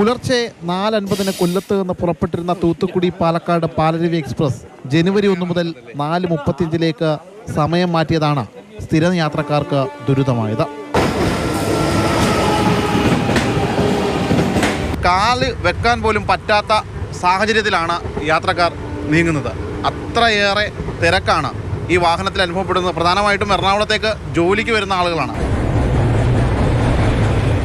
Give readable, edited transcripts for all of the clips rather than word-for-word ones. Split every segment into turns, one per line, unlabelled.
പുലർച്ചെ 4:50 കൊല്ലത്ത് നിന്ന് പുറപ്പെട്ടിരുന്ന തൂത്തുക്കുടി പാലക്കാട് പാലരുവി എക്സ്പ്രസ് ജനുവരി 1 മുതൽ 4:35 സമയം മാറ്റിയതാണ് സ്ഥിരം യാത്രക്കാർക്ക് ദുരിതമായത്. കാല് വെക്കാൻ പോലും പറ്റാത്ത സാഹചര്യത്തിലാണ് യാത്രക്കാർ നീങ്ങുന്നത്. അത്രയേറെ തിരക്കാണ് ഈ വാഹനത്തിൽ അനുഭവപ്പെടുന്നത്. പ്രധാനമായിട്ടും എറണാകുളത്തേക്ക് ജോലിക്ക് വരുന്ന ആളുകളാണ്.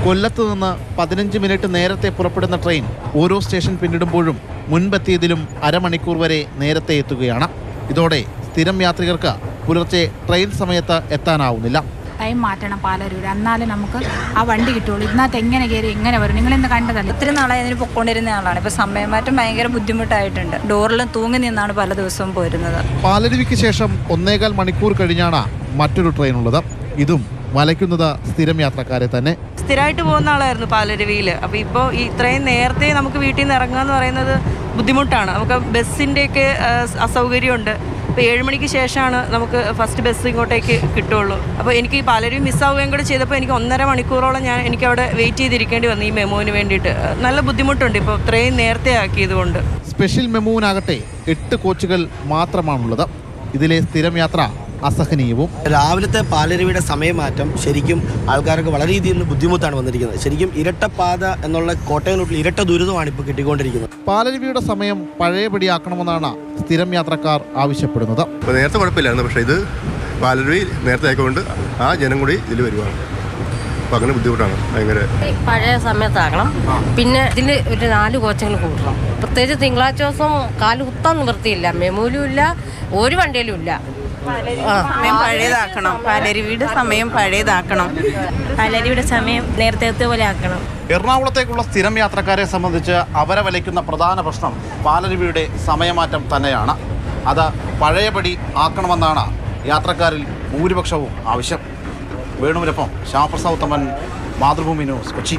കൊല്ലത്ത് നിന്ന് 15 മിനിറ്റ് നേരത്തെ പുറപ്പെടുന്ന ട്രെയിൻ ഓരോ സ്റ്റേഷൻ പിന്നിടുമ്പോഴും മുൻപെത്തിയതിലും അരമണിക്കൂർ വരെ നേരത്തെ എത്തുകയാണ്. ഇതോടെ സ്ഥിരം യാത്രികർക്ക് പുലർച്ചെ ട്രെയിൻ സമയത്ത് എത്താനാവുന്നില്ല.
ടൈം മാറ്റണം പാലരൂര്, എന്നാലും നമുക്ക് ആ വണ്ടി കിട്ടുള്ളൂ. ഇതിനകത്ത് എങ്ങനെ കയറി എങ്ങനെ വരും? നിങ്ങളിന്ന് കണ്ടതല്ല,
ഒത്തിരി നാളായി അതിന് പൊക്കോണ്ടിരുന്ന ആളാണ്. ഇപ്പോൾ സമയം മാറ്റം ഭയങ്കര ബുദ്ധിമുട്ടായിട്ടുണ്ട്. ഡോറിലും തൂങ്ങി നിന്നാണ് പല ദിവസവും പോരുന്നത്.
പാലരുവിക്ക് ശേഷം 1.25 മണിക്കൂർ കഴിഞ്ഞാണ് മറ്റൊരു ട്രെയിൻ ഉള്ളത്. ഇതും വലയ്ക്കുന്നത് സ്ഥിരം യാത്രക്കാരെ തന്നെ.
സ്ഥിരമായിട്ട് പോകുന്ന ആളായിരുന്നു പാലരുവിയിൽ. അപ്പോൾ ഇപ്പോൾ ഇത്രയും നേരത്തെ നമുക്ക് വീട്ടിൽ നിന്ന് ഇറങ്ങുക എന്ന് പറയുന്നത് ബുദ്ധിമുട്ടാണ്. നമുക്ക് ബസ്സിൻ്റെയൊക്കെ അസൗകര്യമുണ്ട്. ഇപ്പോൾ 7 മണിക്ക് ശേഷമാണ് നമുക്ക് ഫസ്റ്റ് ബസ് ഇങ്ങോട്ടേക്ക് കിട്ടുള്ളൂ. അപ്പോൾ എനിക്ക് ഈ പാലരുവി മിസ്സാവുകയും കൂടെ ചെയ്തപ്പോൾ എനിക്ക് 1.5 മണിക്കൂറോളം എനിക്കവിടെ വെയിറ്റ് ചെയ്തിരിക്കേണ്ടി വന്നു ഈ മെമോന് വേണ്ടിയിട്ട്. നല്ല ബുദ്ധിമുട്ടുണ്ട് ഇപ്പോൾ ഇത്രയും നേരത്തെ ആക്കിയതുകൊണ്ട്.
സ്പെഷ്യൽ മെമോവിനാകട്ടെ 8 കോച്ചുകൾ മാത്രമാണുള്ളത്. ഇതിലെ സ്ഥിരം യാത്ര അസഹനീയവും.
രാവിലത്തെ പാലരുവിയുടെ സമയമാറ്റം ശരിക്കും ആൾക്കാർക്ക് വളരെ രീതിയിൽ ബുദ്ധിമുട്ടാണ് വന്നിരിക്കുന്നത്. ശരിക്കും ഇരട്ടപ്പാത എന്നുള്ള കോട്ടയം റൂട്ടിൽ ഇരട്ട ദുരിതമാണ് ഇപ്പോൾ കിട്ടിക്കൊണ്ടിരിക്കുന്നത്.
പാലരുവിയുടെ സമയം പഴയപടിയാക്കണമെന്നാണ് സ്ഥിരം യാത്രക്കാർ ആവശ്യപ്പെടുന്നത്.
നേരത്തെ കുഴപ്പമില്ലായിരുന്നു, പക്ഷേ ഇത് പാലരുവി നേരത്തെ ആയതുകൊണ്ട് ആ ജനം കൂടി ഇതിൽ വരുവാണ്. അപ്പോൾ അങ്ങനെ ബുദ്ധിമുട്ടാണ് ഭയങ്കര.
പഴയ സമയത്താക്കണം. പിന്നെ ഇതിൽ ഒരു 4 കോച്ചുകൾ കൂട്ടണം. പ്രത്യേകിച്ച് തിങ്കളാഴ്ച ദിവസം കാല് കുത്താൻ നിവൃത്തിയില്ല. മെമൂലും ഇല്ല, ഒരു വണ്ടിയിലും ഇല്ല.
സമയം പഴയതാക്കണം. പാലരുവിയുടെ സമയം പഴയതാക്കണം.
പാലരുവിയുടെ സമയം നേരത്തെ പോലെ ആക്കണം.
എറണാകുളത്തേക്കുള്ള സ്ഥിരം യാത്രക്കാരെ സംബന്ധിച്ച് അവരെ വലയ്ക്കുന്ന പ്രധാന പ്രശ്നം പാലരുവിയുടെ സമയമാറ്റം തന്നെയാണ്. അത് പഴയപടി ആക്കണമെന്നാണ് യാത്രക്കാരിൽ ഭൂരിപക്ഷവും ആവശ്യം. വേണുവിനൊപ്പം ശ്യാമപ്രസാദ് ഉത്തമൻ, മാതൃഭൂമി ന്യൂസ്, കൊച്ചി.